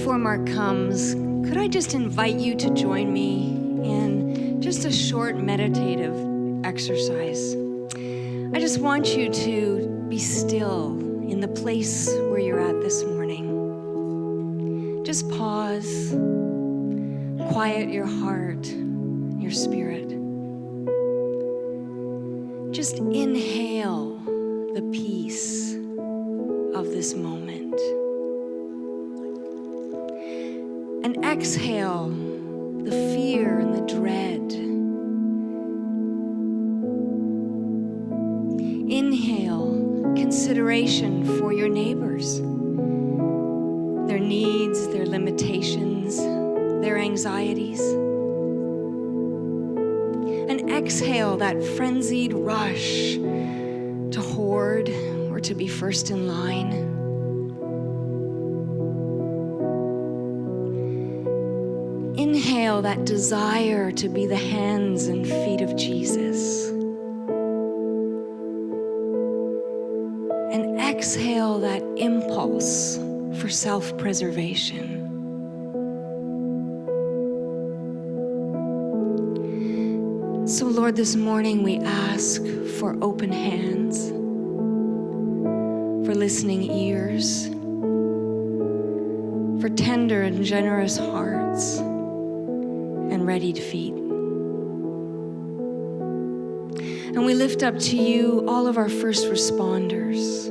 before Mark comes, could I just invite you to join me in just a short meditative exercise? I just want you to be still in the place where you're at this morning. Just pause, quiet your heart, your spirit. Just inhale the peace of this moment. And exhale the fear and the dread. Inhale consideration for your neighbors, their needs, their limitations, their anxieties. And exhale that frenzied rush to hoard or to be first in line. Inhale that desire to be the hands and feet of Jesus. And exhale that impulse for self-preservation. So, Lord, this morning we ask for open hands, for listening ears, for tender and generous hearts, and readied feet. And we lift up to you all of our first responders,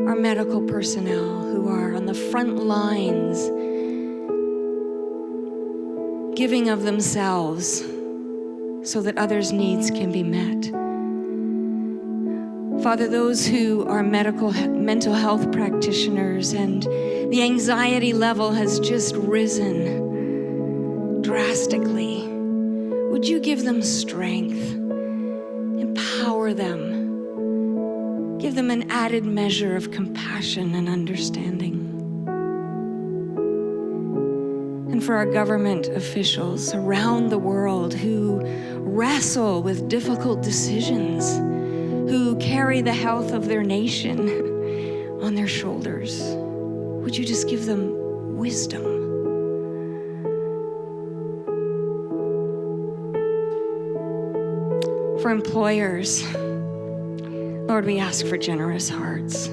our medical personnel who are on the front lines, giving of themselves so that others' needs can be met. Father, those who are mental health practitioners and the anxiety level has just risen drastically, would you give them strength, empower them, give them an added measure of compassion and understanding. And for our government officials around the world who wrestle with difficult decisions, who carry the health of their nation on their shoulders, would you just give them wisdom? For employers, Lord, we ask for generous hearts.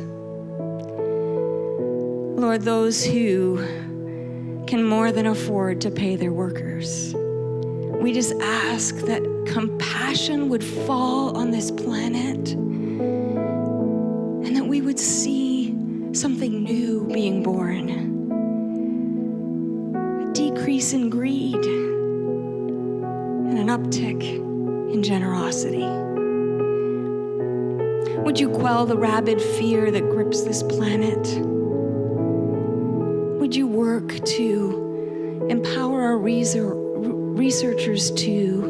Lord, those who can more than afford to pay their workers, we just ask that compassion would fall on this planet and that we would see something new being born. A decrease in greed and an uptick in generosity. Would you quell the rabid fear that grips this planet? Would you work to empower our researchers to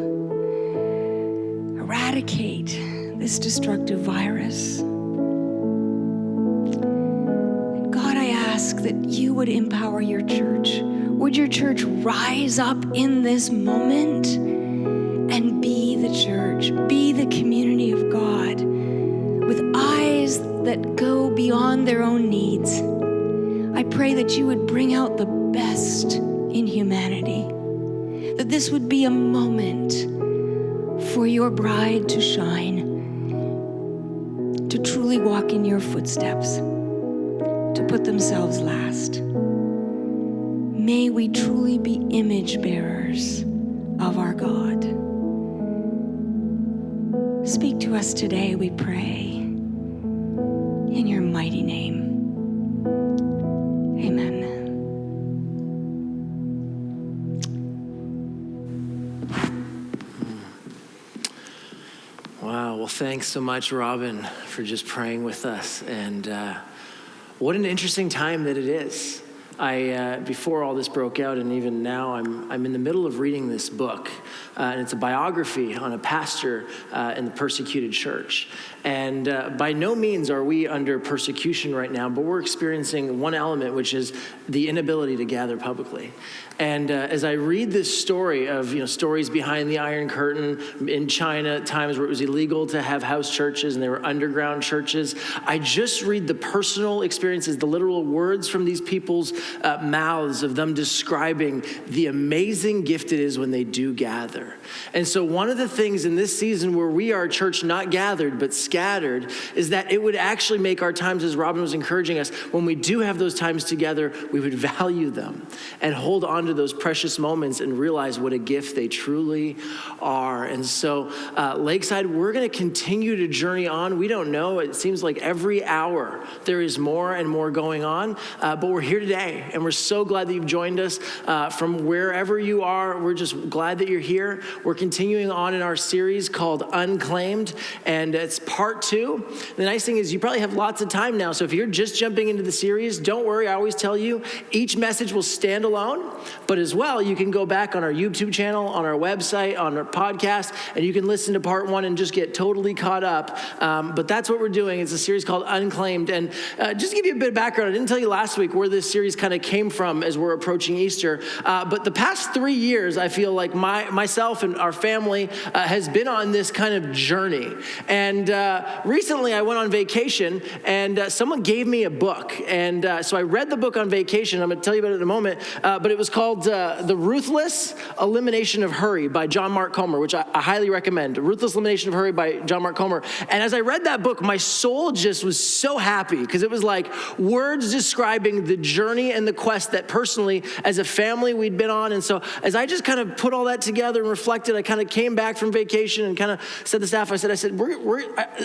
eradicate this destructive virus? God, I ask that you would empower your church. Would your church rise up in this moment and be the church, be the community of God with eyes that go beyond their own needs? I pray that you would bring out the best in humanity, that this would be a moment for your bride to shine, to truly walk in your footsteps, to put themselves last. May we truly be image bearers of our God. Speak to us today, we pray, in your mighty name. Amen. Wow, well, thanks so much, Robin, for just praying with us. And what an interesting time that it is. Before all this broke out, and even now, I'm in the middle of reading this book and it's a biography on a pastor in the persecuted church. And by no means are we under persecution right now, but we're experiencing one element, which is the inability to gather publicly. And as I read this story of, stories behind the Iron Curtain in China, at times where it was illegal to have house churches and they were underground churches, I just read the personal experiences, the literal words from these people's mouths of them describing the amazing gift it is when they do gather. And so one of the things in this season where we are a church not gathered but scattered is that it would actually make our times, as Robin was encouraging us, when we do have those times together, we would value them and hold on to those precious moments and realize what a gift they truly are. And so Lakeside, we're going to continue to journey on. We don't know. It seems like every hour there is more and more going on, but we're here today, and we're so glad that you've joined us from wherever you are. We're just glad that you're here. We're continuing on in our series called Unclaimed, and it's part 2. The nice thing is you probably have lots of time now, so if you're just jumping into the series, don't worry. I always tell you, each message will stand alone, but as well, you can go back on our YouTube channel, on our website, on our podcast, and you can listen to part 1 and just get totally caught up. But that's what we're doing. It's a series called Unclaimed. And just to give you a bit of background, I didn't tell you last week where this series kind of came from as we're approaching Easter. But the past 3 years, I feel like myself and our family has been on this kind of journey. And recently I went on vacation, and someone gave me a book. And so I read the book on vacation. I'm going to tell you about it in a moment. But it was called The Ruthless Elimination of Hurry by John Mark Comer, which I highly recommend. Ruthless Elimination of Hurry by John Mark Comer. And as I read that book, my soul just was so happy because it was like words describing the journey and the quest that personally, as a family, we'd been on. And so as I just kind of put all that together and reflected, I kind of came back from vacation and kind of said to the staff, I said,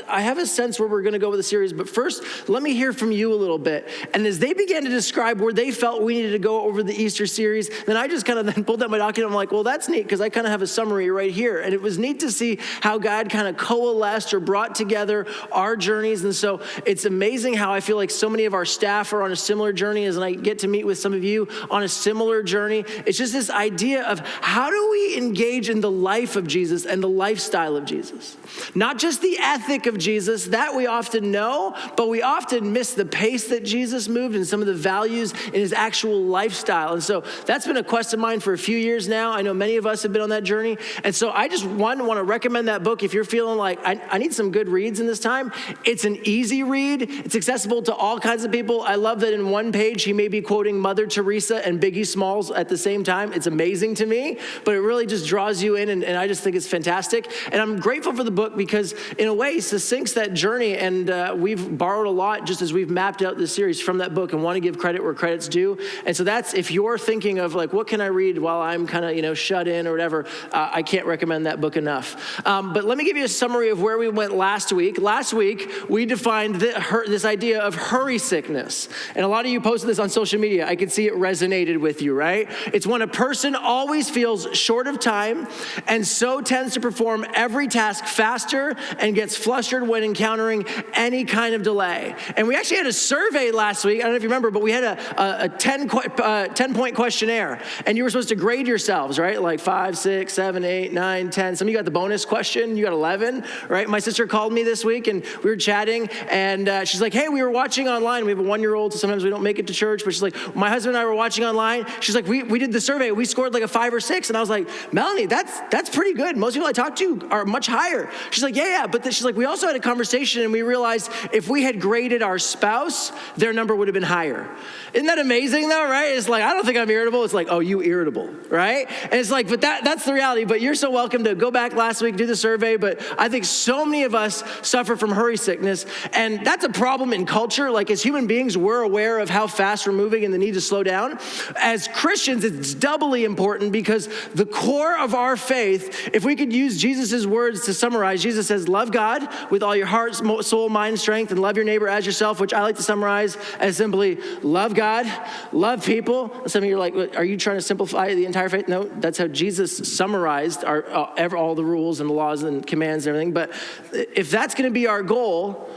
I have a sense where we're going to go with the series, but first, let me hear from you a little bit. And as they began to describe where they felt we needed to go over the Easter series, then I just kind of then pulled out my document. I'm like, well, that's neat because I kind of have a summary right here. And it was neat to see how God kind of coalesced or brought together our journeys. And so it's amazing how I feel like so many of our staff are on a similar journey as I get to meet with some of you on a similar journey. It's just this idea of how do we engage in the life of Jesus and the lifestyle of Jesus? Not just the ethic of Jesus, that we often know, but we often miss the pace that Jesus moved and some of the values in his actual lifestyle. And so that's been a quest of mine for a few years now. I know many of us have been on that journey. And so I just want to recommend that book if you're feeling like I need some good reads in this time. It's an easy read. It's accessible to all kinds of people. I love that in one page he may be quoting Mother Teresa and Biggie Smalls at the same time. It's amazing to me, but it really just draws you in, and I just think it's fantastic. And I'm grateful for the book because in a way succincts that journey, and we've borrowed a lot just as we've mapped out this series from that book and want to give credit where credit's due. And so that's, if you're thinking of like, what can I read while I'm kind of, shut in or whatever, I can't recommend that book enough. But let me give you a summary of where we went last week. Last week, we defined this idea of hurry sickness. And a lot of you posted this on social media. I could see it resonated with you, right? It's when a person always feels short of time and so tends to perform every task faster and gets flustered when encountering any kind of delay. And we actually had a survey last week. I don't know if you remember, but we had a 10-point questionnaire. And you were supposed to grade yourselves, right? Like 5, 6, 7, 8, 9, 10. Some of you got the bonus question. You got 11, right? My sister called me this week and we were chatting and she's like, hey, we were watching online. We have a 1-year-old, so sometimes we don't make it to church, but she's like, my husband and I were watching online. She's like, we did the survey. We scored like a 5 or 6. And I was like, Melanie, that's pretty good. Most people I talk to are much higher. She's like, yeah. But she's like, we also had a conversation and we realized if we had graded our spouse, their number would have been higher. Isn't that amazing though, right? It's like, I don't think I'm irritable. It's like, oh, you irritable, right? And it's like, but that's the reality. But you're so welcome to go back last week, do the survey. But I think so many of us suffer from hurry sickness. And that's a problem in culture. Like as human beings, we're aware of how fast we're moving and the need to slow down. As Christians, it's doubly important because the core of our faith, if we could use Jesus's words to summarize, Jesus says, love God with all your heart, soul, mind, strength, and love your neighbor as yourself, which I like to summarize as simply love God, love people. Some of you are like, are you trying to simplify the entire faith? No, that's how Jesus summarized all the rules and the laws and commands and everything. But if that's going to be our goal,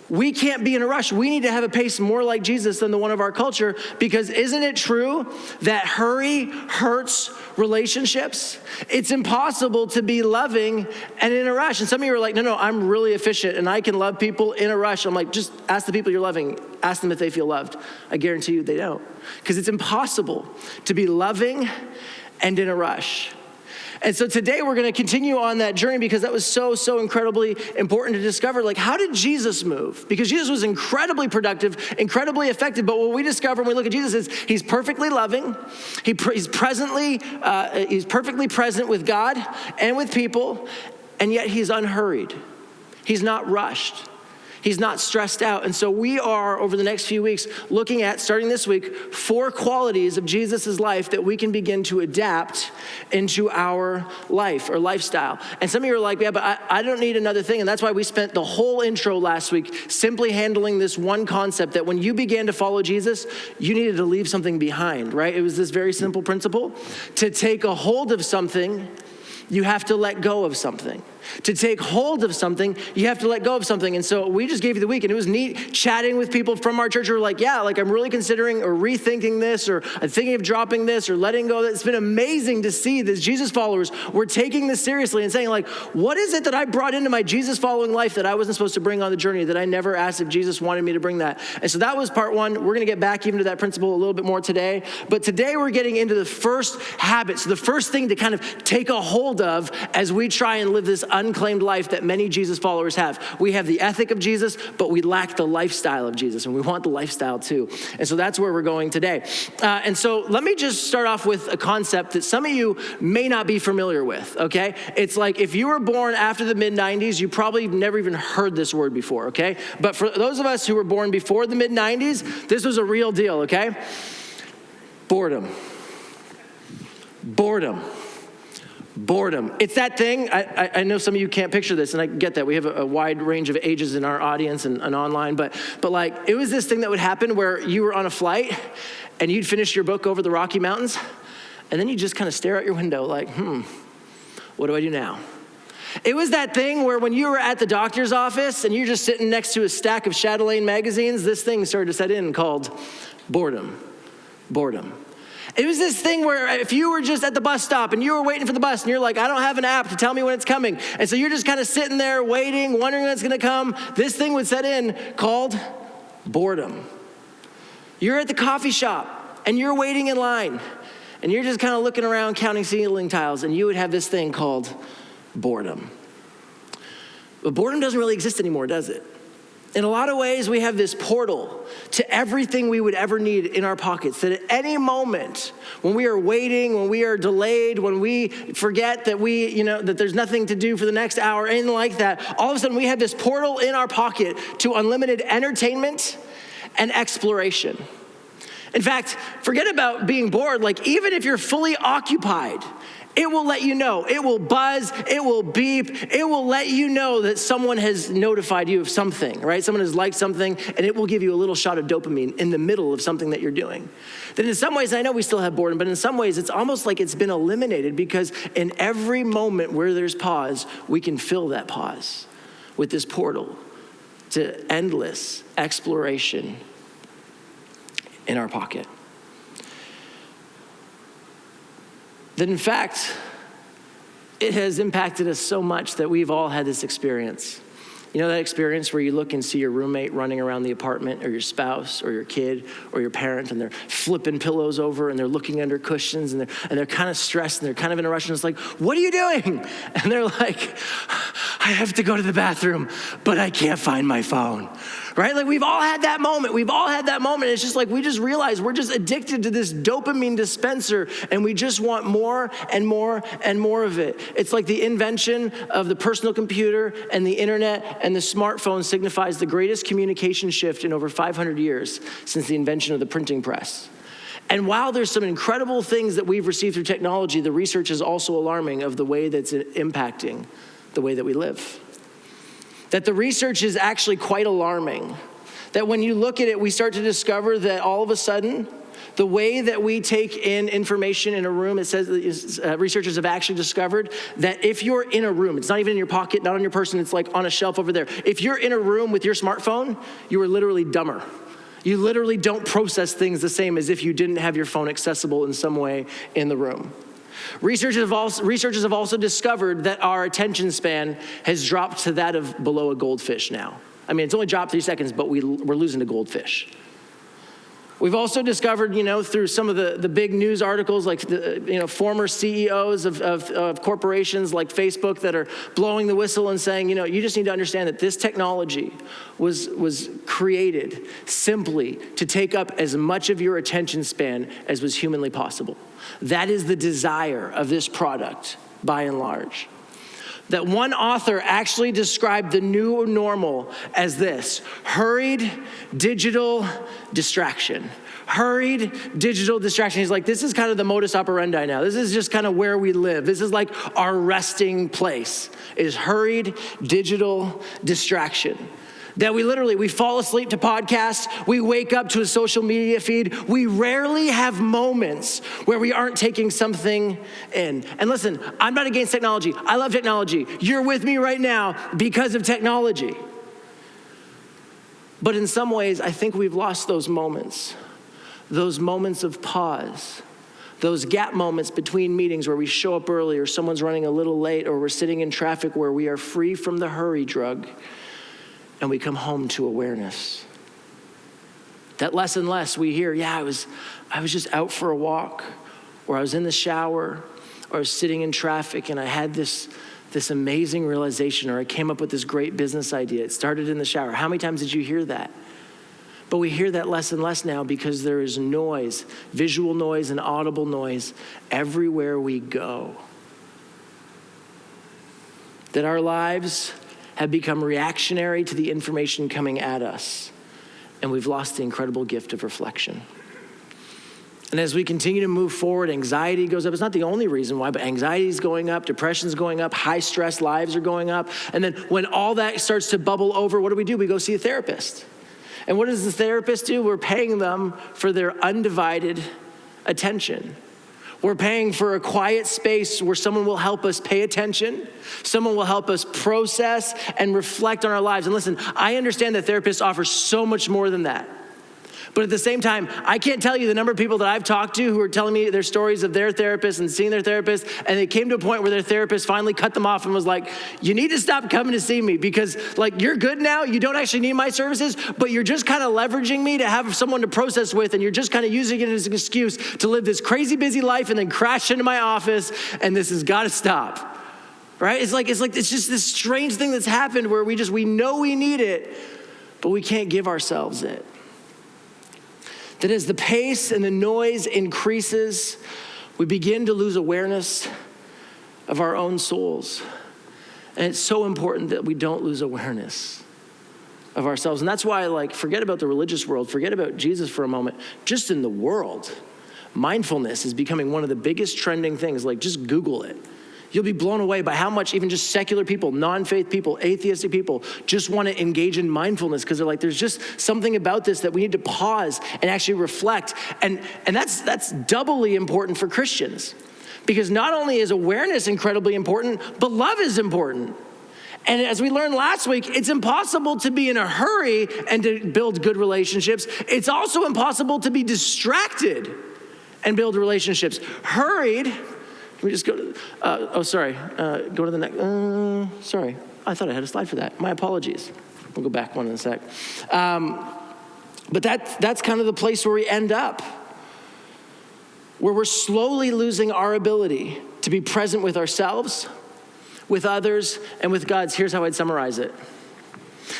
We can't be in a rush. We need to have a pace more like Jesus than the one of our culture, because isn't it true that hurry hurts relationships? It's impossible to be loving and in a rush. And some of you are like, no, I'm really efficient and I can love people in a rush. I'm like, just ask the people you're loving, ask them if they feel loved. I guarantee you they don't, because it's impossible to be loving and in a rush. And so today we're going to continue on that journey, because that was so incredibly important to discover. Like, how did Jesus move? Because Jesus was incredibly productive, incredibly effective. But what we discover when we look at Jesus is he's perfectly loving. He's perfectly present with God and with people. And yet he's unhurried. He's not rushed. He's not stressed out. And so we are, over the next few weeks, looking at, starting this week, 4 qualities of Jesus' life that we can begin to adapt into our life or lifestyle. And some of you are like, yeah, but I don't need another thing. And that's why we spent the whole intro last week simply handling this one concept, that when you began to follow Jesus, you needed to leave something behind, right? It was this very simple principle. To take a hold of something, you have to let go of something. To take hold of something, you have to let go of something. And so we just gave you the week, and it was neat chatting with people from our church who were like, yeah, like I'm really considering or rethinking this, or I'm thinking of dropping this or letting go of it. It's been amazing to see that Jesus followers were taking this seriously and saying, like, what is it that I brought into my Jesus following life that I wasn't supposed to bring on the journey, that I never asked if Jesus wanted me to bring that? And so that was part 1. We're going to get back even to that principle a little bit more today. But today we're getting into the first habit. So the first thing to kind of take a hold of as we try and live this unclaimed life that many Jesus followers have. We have the ethic of Jesus, but we lack the lifestyle of Jesus, and we want the lifestyle too. And so that's where we're going today. And so let me just start off with a concept that some of you may not be familiar with, okay? It's like if you were born after the mid-90s, you probably never even heard this word before, okay? But for those of us who were born before the mid-90s, this was a real deal, okay? Boredom. It's that thing. I know some of you can't picture this, and I get that. We have a wide range of ages in our audience and online, but like it was this thing that would happen where you were on a flight and you'd finish your book over the Rocky Mountains, and then you just kind of stare out your window like, what do I do now? It was that thing where when you were at the doctor's office and you're just sitting next to a stack of Chatelaine magazines, this thing started to set in called boredom. It was this thing where if you were just at the bus stop and you were waiting for the bus and you're like, I don't have an app to tell me when it's coming. And so you're just kind of sitting there waiting, wondering when it's going to come. This thing would set in called boredom. You're at the coffee shop and you're waiting in line and you're just kind of looking around counting ceiling tiles, and you would have this thing called boredom. But boredom doesn't really exist anymore, does it? In a lot of ways, we have this portal to everything we would ever need in our pockets, that at any moment, when we are waiting, when we are delayed, when we forget that that there's nothing to do for the next hour, anything like that, all of a sudden we have this portal in our pocket to unlimited entertainment and exploration. In fact, forget about being bored. Like, even if you're fully occupied, it will let you know. It will buzz. It will beep. It will let you know that someone has notified you of something, right? Someone has liked something, and it will give you a little shot of dopamine in the middle of something that you're doing. That in some ways, I know we still have boredom, but in some ways, it's almost like it's been eliminated, because in every moment where there's pause, we can fill that pause with this portal to endless exploration in our pocket. That in fact, it has impacted us so much that we've all had this experience. You know that experience where you look and see your roommate running around the apartment, or your spouse or your kid or your parent, and they're flipping pillows over and they're looking under cushions, and they're kind of stressed and they're kind of in a rush, and it's like, what are you doing? And they're like, I have to go to the bathroom, but I can't find my phone. Right? Like, we've all had that moment. It's just like we just realize we're just addicted to this dopamine dispenser, and we just want more and more and more of it. It's like the invention of the personal computer and the internet and the smartphone signifies the greatest communication shift in over 500 years since the invention of the printing press. And while there's some incredible things that we've received through technology, the research is also alarming of the way that's impacting the way that we live. That the research is actually quite alarming. That when you look at it, we start to discover that all of a sudden, The way that we take in information in a room, it says, researchers have actually discovered that if you're in a room, it's not even in your pocket, not on your person, it's like on a shelf over there. If you're in a room with your smartphone, you are literally dumber. You literally don't process things the same as if you didn't have your phone accessible in some way in the room. Researchers have also discovered that our attention span has dropped to that of below a goldfish now. I mean, it's only dropped 3 seconds, but we're losing to goldfish. We've also discovered, through some of the big news articles, like former CEOs of corporations like Facebook that are blowing the whistle and saying, you just need to understand that this technology was created simply to take up as much of your attention span as was humanly possible. That is the desire of this product, by and large. That one author actually described the new normal as this: hurried digital distraction. Hurried digital distraction. He's like, this is kind of the modus operandi now. This is just kind of where we live. This is like our resting place, is hurried digital distraction. That we fall asleep to podcasts, we wake up to a social media feed. We rarely have moments where we aren't taking something in. And listen, I'm not against technology. I love technology. You're with me right now because of technology. But in some ways, I think we've lost those moments of pause, those gap moments between meetings where we show up early or someone's running a little late or we're sitting in traffic where we are free from the hurry drug. And we come home to awareness. That less and less we hear, I was just out for a walk, or I was in the shower, or I was sitting in traffic and I had this amazing realization, or I came up with this great business idea. It started in the shower. How many times did you hear that? But we hear that less and less now because there is noise, visual noise and audible noise everywhere we go. That our lives have become reactionary to the information coming at us, and we've lost the incredible gift of reflection. And as we continue to move forward, anxiety goes up. It's not the only reason why, but anxiety is going up, depression's going up, high stress lives are going up. And then when all that starts to bubble over, what do? We go see a therapist. And what does the therapist do? We're paying them for their undivided attention. We're paying for a quiet space where someone will help us pay attention. Someone will help us process and reflect on our lives. And listen, I understand that therapists offer so much more than that. But at the same time, I can't tell you the number of people that I've talked to who are telling me their stories of their therapist and seeing their therapist, and they came to a point where their therapist finally cut them off and was like, you need to stop coming to see me because you're good now, you don't actually need my services, but you're just kind of leveraging me to have someone to process with, and you're just kind of using it as an excuse to live this crazy busy life and then crash into my office, and this has got to stop. Right? It's just this strange thing that's happened where we know we need it, but we can't give ourselves it. That as the pace and the noise increases, we begin to lose awareness of our own souls. And it's so important that we don't lose awareness of ourselves. And that's why, forget about the religious world, forget about Jesus for a moment. Just in the world, mindfulness is becoming one of the biggest trending things. Just Google it. You'll be blown away by how much even just secular people, non-faith people, atheistic people just want to engage in mindfulness because they're there's just something about this that we need to pause and actually reflect. And that's doubly important for Christians because not only is awareness incredibly important, but love is important. And as we learned last week, it's impossible to be in a hurry and to build good relationships. It's also impossible to be distracted and build relationships. Hurried. Can we just go to, go to the next, sorry. I thought I had a slide for that. My apologies. We'll go back one in a sec. But that's kind of the place where we end up, where we're slowly losing our ability to be present with ourselves, with others, and with God. Here's how I'd summarize it.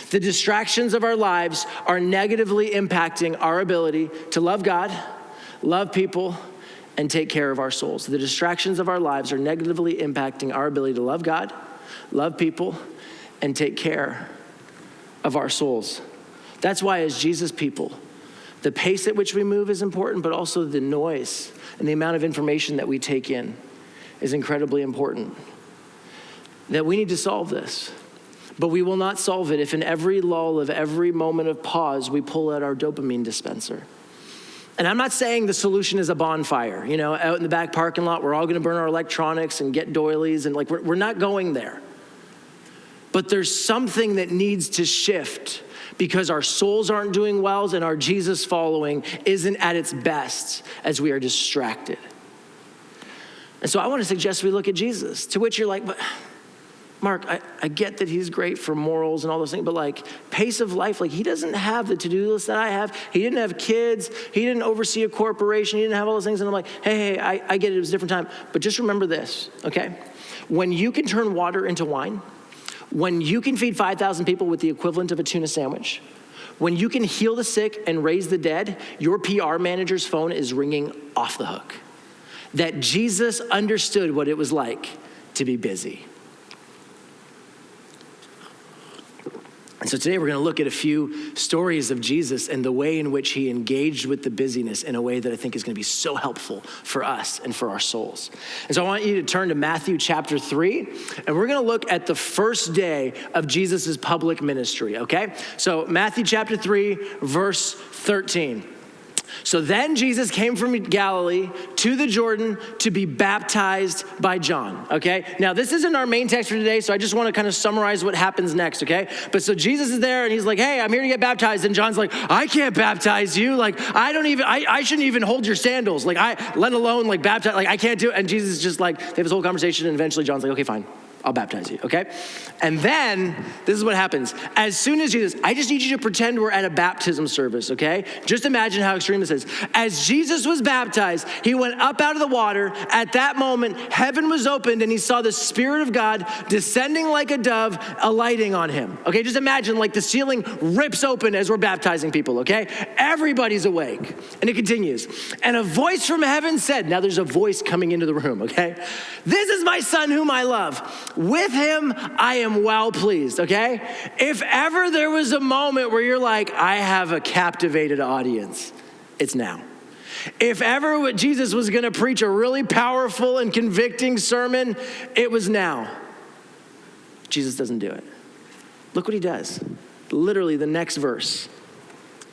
The distractions of our lives are negatively impacting our ability to love God, love people, and take care of our souls. The distractions of our lives are negatively impacting our ability to love God, love people, and take care of our souls. That's why as Jesus people, the pace at which we move is important, but also the noise and the amount of information that we take in is incredibly important. That we need to solve this, but we will not solve it if in every lull of every moment of pause, we pull out our dopamine dispenser And I'm not saying the solution is a bonfire, out in the back parking lot, we're all going to burn our electronics and get doilies, and we're not going there. But there's something that needs to shift because our souls aren't doing well and our Jesus following isn't at its best as we are distracted. And so I want to suggest we look at Jesus, to which you're like, but Mark, I get that he's great for morals and all those things, but pace of life, he doesn't have the to-do list that I have. He didn't have kids. He didn't oversee a corporation. He didn't have all those things. And I'm like, hey, I get it. It was a different time. But just remember this, okay? When you can turn water into wine, when you can feed 5,000 people with the equivalent of a tuna sandwich, when you can heal the sick and raise the dead, your PR manager's phone is ringing off the hook. That Jesus understood what it was like to be busy. And so today we're going to look at a few stories of Jesus and the way in which he engaged with the busyness in a way that I think is going to be so helpful for us and for our souls. And so I want you to turn to Matthew chapter 3, and we're going to look at the first day of Jesus' public ministry, okay? So Matthew chapter 3, verse 13. So then Jesus came from Galilee to the Jordan to be baptized by John, okay? Now, this isn't our main text for today, so I just want to kind of summarize what happens next, okay? But so Jesus is there, and he's like, hey, I'm here to get baptized. And John's like, I can't baptize you. I shouldn't even hold your sandals. Let alone baptize. I can't do it. And Jesus is just they have this whole conversation, and eventually John's like, okay, fine. I'll baptize you, okay? And then, this is what happens. As soon as Jesus, I just need you to pretend we're at a baptism service, okay? Just imagine how extreme this is. As Jesus was baptized, he went up out of the water. At that moment, heaven was opened, and he saw the Spirit of God descending like a dove, alighting on him. Okay, just imagine the ceiling rips open as we're baptizing people, okay? Everybody's awake. And it continues. And a voice from heaven said, now there's a voice coming into the room, okay? This is my son whom I love. With him, I am well pleased, okay? If ever there was a moment where you're like, I have a captivated audience, it's now. If ever Jesus was going to preach a really powerful and convicting sermon, it was now. Jesus doesn't do it. Look what he does. Literally the next verse.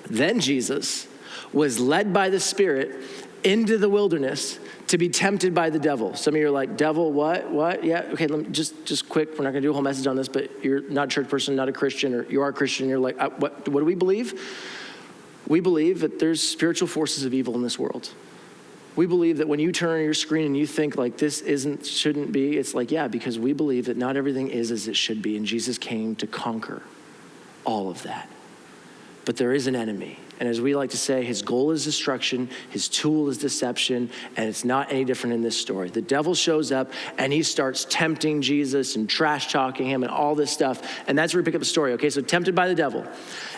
Then Jesus was led by the Spirit into the wilderness to be tempted by the devil. Some of you are like, devil, what? Yeah, okay, let me just quick. We're not gonna do a whole message on this, but you're not a church person, not a Christian, or you are a Christian, you're like, what do we believe? We believe that there's spiritual forces of evil in this world. We believe that when you turn on your screen and you think this shouldn't be, it's yeah, because we believe that not everything is as it should be, and Jesus came to conquer all of that. But there is an enemy. And as we like to say, his goal is destruction, his tool is deception, and it's not any different in this story. The devil shows up and he starts tempting Jesus and trash talking him and all this stuff. And that's where we pick up the story, okay? So tempted by the devil.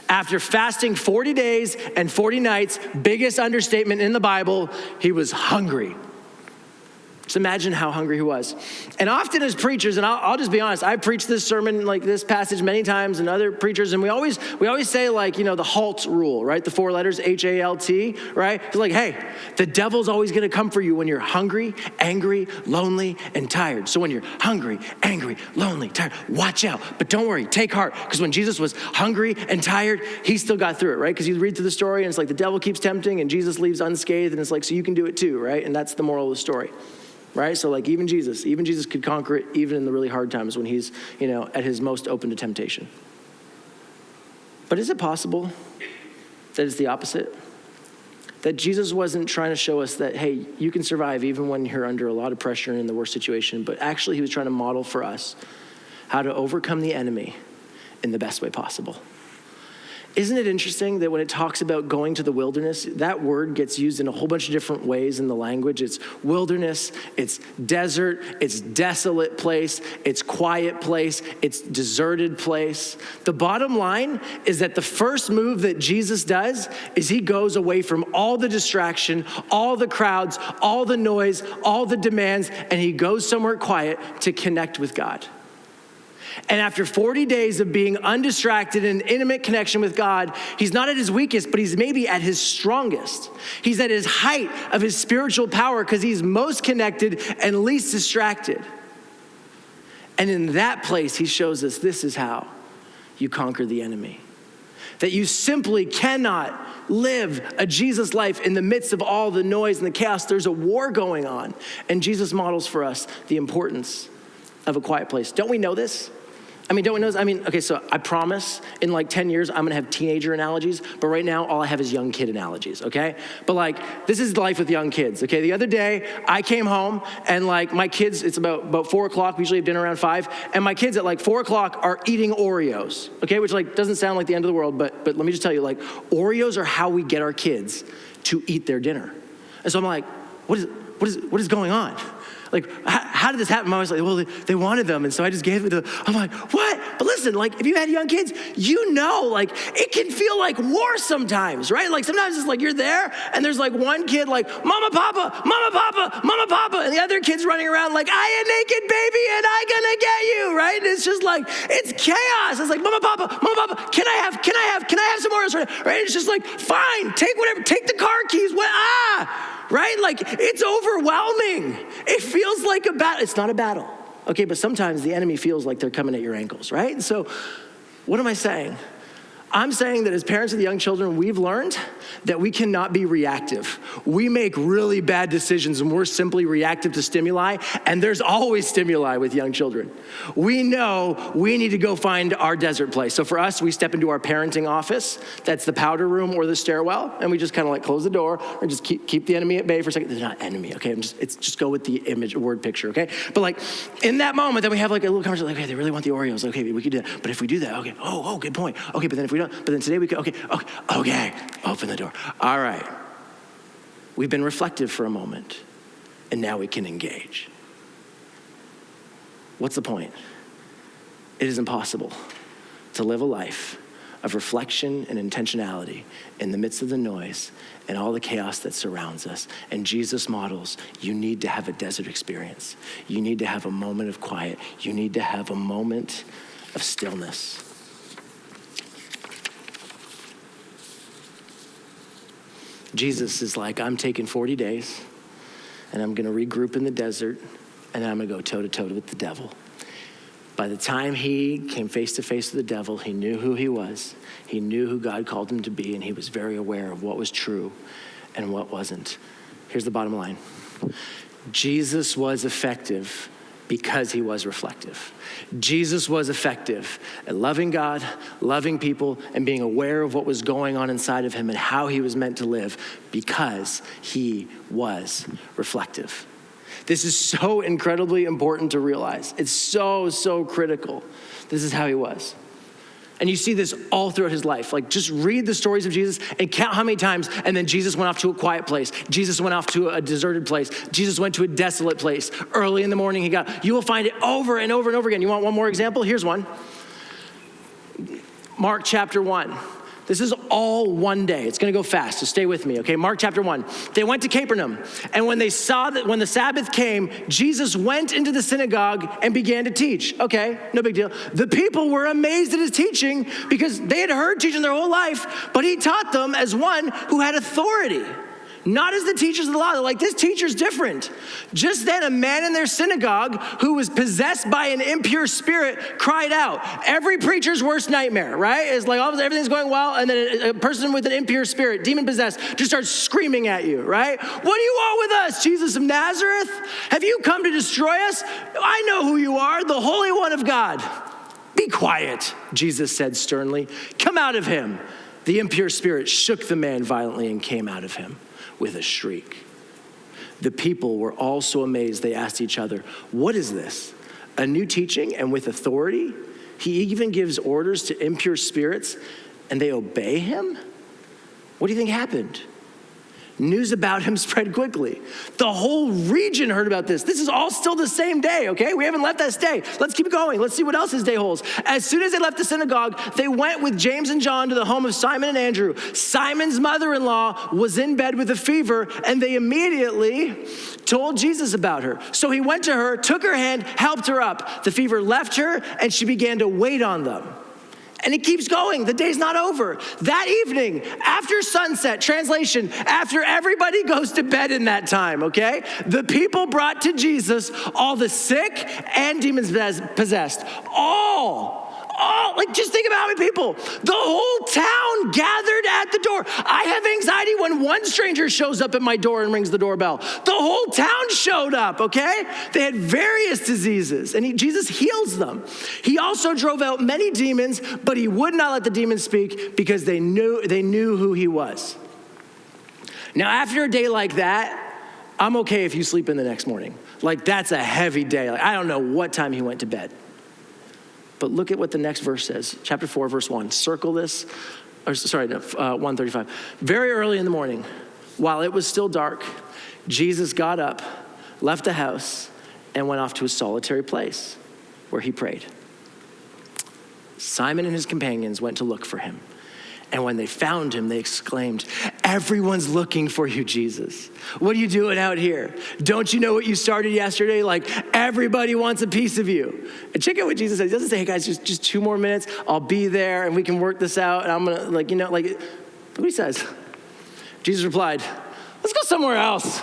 After fasting 40 days and 40 nights, biggest understatement in the Bible, he was hungry. Just imagine how hungry he was. And often as preachers, and I'll just be honest, I've preached this sermon this passage many times, and other preachers, and we always say the HALT rule, right? The 4 letters, HALT, right? It's hey, the devil's always gonna come for you when you're hungry, angry, lonely, and tired. So when you're hungry, angry, lonely, tired, watch out. But don't worry, take heart, because when Jesus was hungry and tired, he still got through it, right? Because you read through the story, and it's the devil keeps tempting, and Jesus leaves unscathed, and it's so you can do it too, right? And that's the moral of the story. Right? So even Jesus could conquer it even in the really hard times when he's, at his most open to temptation. But is it possible that it's the opposite? That Jesus wasn't trying to show us that, hey, you can survive even when you're under a lot of pressure and in the worst situation, but actually he was trying to model for us how to overcome the enemy in the best way possible. Isn't it interesting that when it talks about going to the wilderness, that word gets used in a whole bunch of different ways in the language? It's wilderness, it's desert, it's desolate place, it's quiet place, it's deserted place. The bottom line is that the first move that Jesus does is he goes away from all the distraction, all the crowds, all the noise, all the demands, and he goes somewhere quiet to connect with God. And after 40 days of being undistracted in intimate connection with God, he's not at his weakest, but he's maybe at his strongest. He's at his height of his spiritual power because he's most connected and least distracted. And in that place, he shows us this is how you conquer the enemy. that you simply cannot live a Jesus life in the midst of all the noise and the chaos. There's a war going on. And Jesus models for us the importance of a quiet place. Don't we know this? Don't we know this? Okay, so I promise in like 10 years, I'm gonna have teenager analogies, but right now, all I have is young kid analogies, okay? But this is life with young kids, okay? The other day, I came home and my kids, it's about 4 o'clock, we usually have dinner around 5, and my kids at 4 o'clock are eating Oreos, okay? Which doesn't sound like the end of the world, but let me just tell you, Oreos are how we get our kids to eat their dinner. And so I'm like, what is going on? How did this happen? My mom was like, well, they wanted them, and so I just gave it to them. I'm like, what? But listen, if you had young kids, it can feel like war sometimes, right? Sometimes it's you're there, and there's one kid Mama, Papa, Mama, Papa, Mama, Papa, and the other kid's running around I a naked baby, and I gonna get you, right? And it's just it's chaos. It's Mama, Papa, Mama, Papa, can I have some Oreos, right? It's just fine, take whatever, take the car keys, right? It's overwhelming. It feels like a battle. It's not a battle, okay? But sometimes the enemy feels like they're coming at your ankles, right? And so what am I saying? I'm saying that as parents of the young children, we've learned that we cannot be reactive. We make really bad decisions and we're simply reactive to stimuli, and there's always stimuli with young children. We know we need to go find our desert place. So for us, we step into our parenting office. That's the powder room or the stairwell, and we just kind of close the door and just keep the enemy at bay for a second. They're not enemy, okay? Just go with the image, word picture, okay? But in that moment, then we have a little conversation, okay, they really want the Oreos. Okay, we could do that. But if we do that, okay, oh, good point. Okay, but then if we don't, but then today we could, okay, open the door. All right. We've been reflective for a moment, and now we can engage. What's the point? It is impossible to live a life of reflection and intentionality in the midst of the noise and all the chaos that surrounds us. And Jesus models, you need to have a desert experience. You need to have a moment of quiet. You need to have a moment of stillness. Jesus is I'm taking 40 days, and I'm going to regroup in the desert, and then I'm going to go toe-to-toe with the devil. By the time he came face-to-face with the devil, he knew who he was. He knew who God called him to be, and he was very aware of what was true and what wasn't. Here's the bottom line. Jesus was effective because he was reflective. Jesus was effective at loving God, loving people, and being aware of what was going on inside of him and how he was meant to live because he was reflective. This is so incredibly important to realize. It's so critical. This is how he was. And you see this all throughout his life. Just read the stories of Jesus and count how many times, and then Jesus went off to a quiet place. Jesus went off to a deserted place. Jesus went to a desolate place. Early in the morning you will find it over and over and over again. You want one more example? Here's one. Mark chapter 1. This is all one day. It's going to go fast, so stay with me, okay? Mark chapter 1. They went to Capernaum, and when they saw that when the Sabbath came, Jesus went into the synagogue and began to teach. Okay, no big deal. The people were amazed at his teaching because they had heard teaching their whole life, but he taught them as one who had authority. Not as the teachers of the law. They're this teacher's different. Just then, a man in their synagogue who was possessed by an impure spirit cried out. Every preacher's worst nightmare, right? It's all of a sudden everything's going well, and then a person with an impure spirit, demon possessed, just starts screaming at you, right? What do you want with us, Jesus of Nazareth? Have you come to destroy us? I know who you are, the Holy One of God. Be quiet, Jesus said sternly. Come out of him. The impure spirit shook the man violently and came out of him with a shriek. The people were all so amazed, they asked each other, what is this? A new teaching and with authority? He even gives orders to impure spirits and they obey him? What do you think happened? News about him spread quickly. The whole region heard about this. This is all still the same day, okay? We haven't left that day. Let's keep going. Let's see what else his day holds. As soon as they left the synagogue, they went with James and John to the home of Simon and Andrew. Simon's mother-in-law was in bed with a fever, and they immediately told Jesus about her. So he went to her, took her hand, helped her up. The fever left her, and she began to wait on them. And it keeps going. The day's not over. That evening, after sunset, translation, after everybody goes to bed in that time, okay? The people brought to Jesus all the sick and demons possessed. All Just think about how many people. The whole town gathered at the door. I have anxiety when one stranger shows up at my door and rings the doorbell. The whole town showed up, okay? They had various diseases, and Jesus heals them. He also drove out many demons, but he would not let the demons speak because they knew who he was. Now, after a day like that, I'm okay if you sleep in the next morning. That's a heavy day. I don't know what time he went to bed. But look at what the next verse says. Chapter 4, verse 1. Circle this. 135. Very early in the morning, while it was still dark, Jesus got up, left the house, and went off to a solitary place where he prayed. Simon and his companions went to look for him. And when they found him, they exclaimed, "Everyone's looking for you, Jesus. What are you doing out here? Don't you know what you started yesterday? Everybody wants a piece of you." And check out what Jesus says. He doesn't say, "Hey guys, just 2 more minutes. I'll be there and we can work this out." And I'm gonna, look what he says. Jesus replied, "Let's go somewhere else,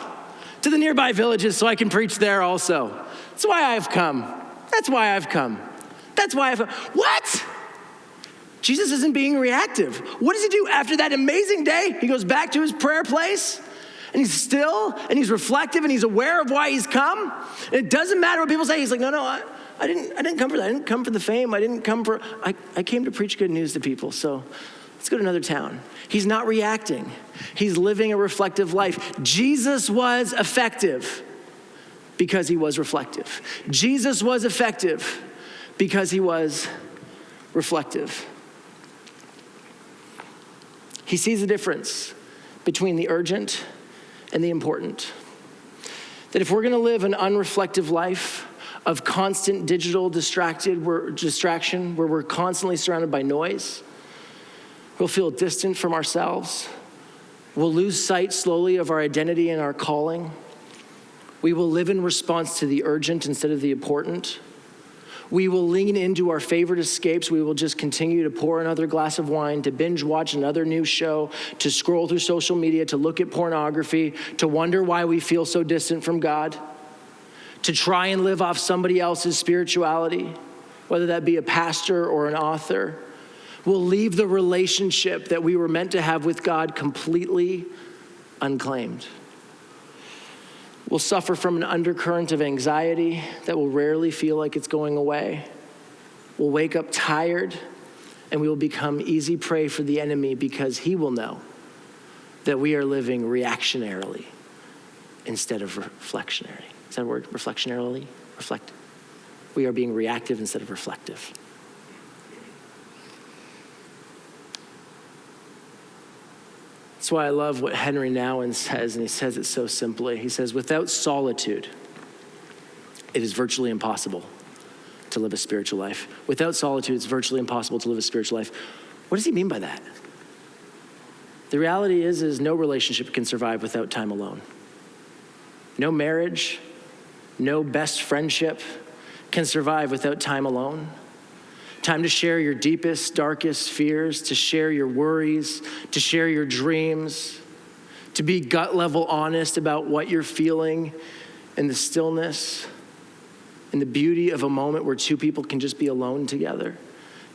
to the nearby villages so I can preach there also. That's why I've come. That's why I've come. That's why I've come." What? Jesus isn't being reactive. What does he do after that amazing day? He goes back to his prayer place, and he's still, and he's reflective, and he's aware of why he's come. And it doesn't matter what people say. He's like, no, I didn't come for that. I didn't come for the fame. I came to preach good news to people. So let's go to another town. He's not reacting. He's living a reflective life. Jesus was effective because he was reflective. Jesus was effective because he was reflective. He sees the difference between the urgent and the important. That if we're gonna live an unreflective life of constant digital distraction, where we're constantly surrounded by noise, we'll feel distant from ourselves. We'll lose sight slowly of our identity and our calling. We will live in response to the urgent instead of the important. We will lean into our favorite escapes. We will just continue to pour another glass of wine, to binge watch another new show, to scroll through social media, to look at pornography, to wonder why we feel so distant from God, to try and live off somebody else's spirituality, whether that be a pastor or an author. We'll leave the relationship that we were meant to have with God completely unclaimed. We'll suffer from an undercurrent of anxiety that will rarely feel like it's going away. We'll wake up tired, and we will become easy prey for the enemy because he will know that we are living reactionarily instead of reflectionary. Is that a word? Reflectionarily? Reflect. We are being reactive instead of reflective. That's why I love what Henry Nouwen says, and he says it so simply. He says, without solitude, it is virtually impossible to live a spiritual life. Without solitude, it's virtually impossible to live a spiritual life. What does he mean by that? The reality is no relationship can survive without time alone. No marriage, no best friendship can survive without time alone. Time to share your deepest, darkest fears, to share your worries, to share your dreams, to be gut level honest about what you're feeling in the stillness, in the beauty of a moment where 2 people can just be alone together,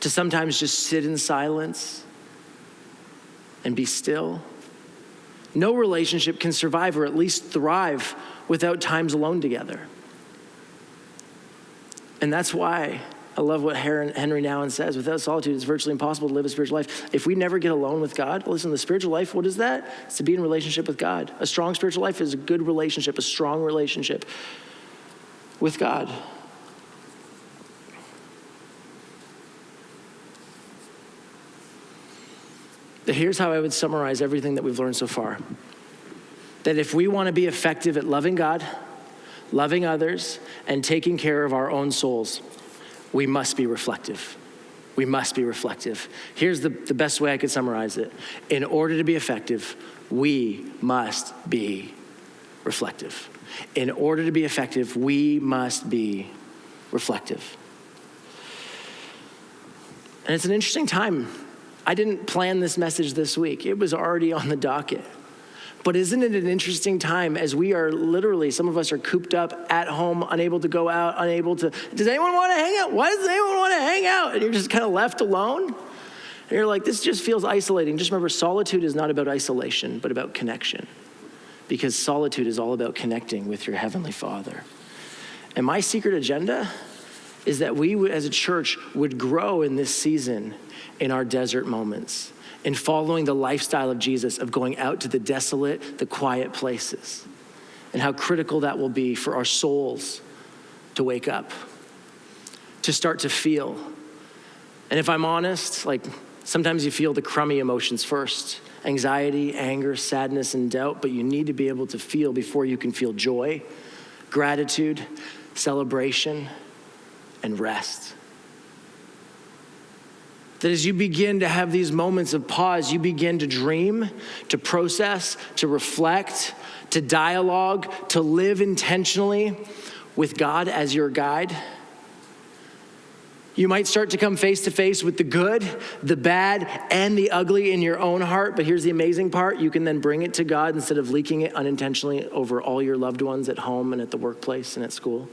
to sometimes just sit in silence and be still. No relationship can survive or at least thrive without times alone together. And that's why I love what Henry Nouwen says. Without solitude, it's virtually impossible to live a spiritual life. If we never get alone with God, listen, the spiritual life, what is that? It's to be in relationship with God. A strong spiritual life is a good relationship, a strong relationship with God. Here's how I would summarize everything that we've learned so far. That if we want to be effective at loving God, loving others, and taking care of our own souls, we must be reflective. We must be reflective. Here's the best way I could summarize it. In order to be effective, we must be reflective. In order to be effective, we must be reflective. And it's an interesting time. I didn't plan this message this week. It was already on the docket. But isn't it an interesting time as we are literally, some of us are cooped up at home, unable to go out, unable to, does anyone want to hang out? Why does anyone want to hang out? And you're just kind of left alone. And you're like, this just feels isolating. Just remember, solitude is not about isolation, but about connection. Because solitude is all about connecting with your Heavenly Father. And my secret agenda is that we as a church would grow in this season in our desert moments, in following the lifestyle of Jesus, of going out to the desolate, the quiet places, and how critical that will be for our souls to wake up, to start to feel. And if I'm honest, like sometimes you feel the crummy emotions first, anxiety, anger, sadness, and doubt, but you need to be able to feel before you can feel joy, gratitude, celebration, and rest. That as you begin to have these moments of pause, you begin to dream, to process, to reflect, to dialogue, to live intentionally with God as your guide. You might start to come face to face with the good, the bad, and the ugly in your own heart. But here's the amazing part. You can then bring it to God instead of leaking it unintentionally over all your loved ones at home and at the workplace and at school.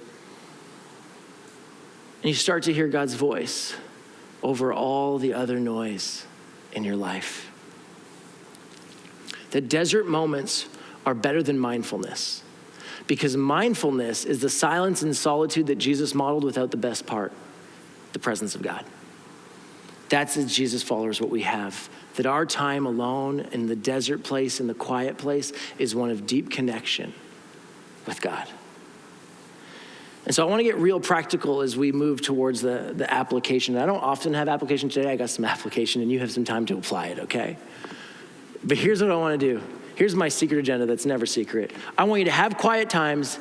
And you start to hear God's voice over all the other noise in your life. The desert moments are better than mindfulness, because mindfulness is the silence and solitude that Jesus modeled without the best part, the presence of God. That's as Jesus followers what we have, that our time alone in the desert place, in the quiet place, is one of deep connection with God. And so I want to get real practical as we move towards the application. I don't often have application today. I got some application and you have some time to apply it, okay? But here's what I want to do. Here's my secret agenda that's never secret. I want you to have quiet times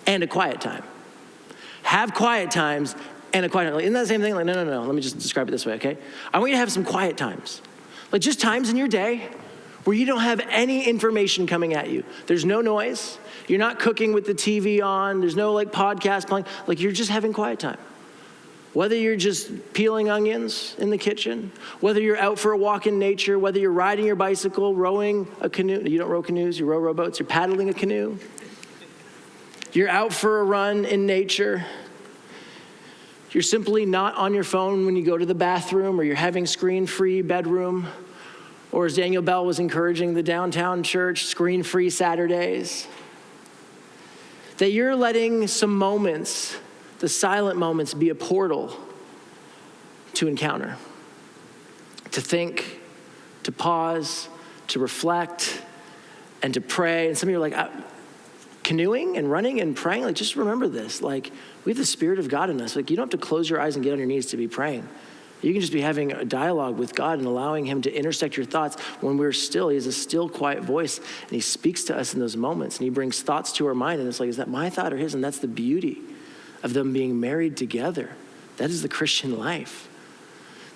and a quiet time. Have quiet times and a quiet time. Like, isn't that the same thing? Like, no. Let me just describe it this way, okay? I want you to have some quiet times. Like just times in your day where you don't have any information coming at you. There's no noise. You're not cooking with the TV on. There's no like podcast playing. Like you're just having quiet time. Whether you're just peeling onions in the kitchen, whether you're out for a walk in nature, whether you're riding your bicycle, rowing a canoe. You don't row canoes, you row rowboats. You're paddling a canoe. You're out for a run in nature. You're simply not on your phone when you go to the bathroom, or you're having screen-free bedroom. Or as Daniel Bell was encouraging the downtown church, screen-free Saturdays. That you're letting some moments, the silent moments, be a portal to encounter, to think, to pause, to reflect, and to pray. And some of you are like, canoeing and running and praying, like just remember this. Like we have the Spirit of God in us. Like you don't have to close your eyes and get on your knees to be praying. You can just be having a dialogue with God and allowing him to intersect your thoughts when we're still. He has a still, quiet voice, and he speaks to us in those moments, and he brings thoughts to our mind, and it's like, is that my thought or his? And that's the beauty of them being married together. That is the Christian life.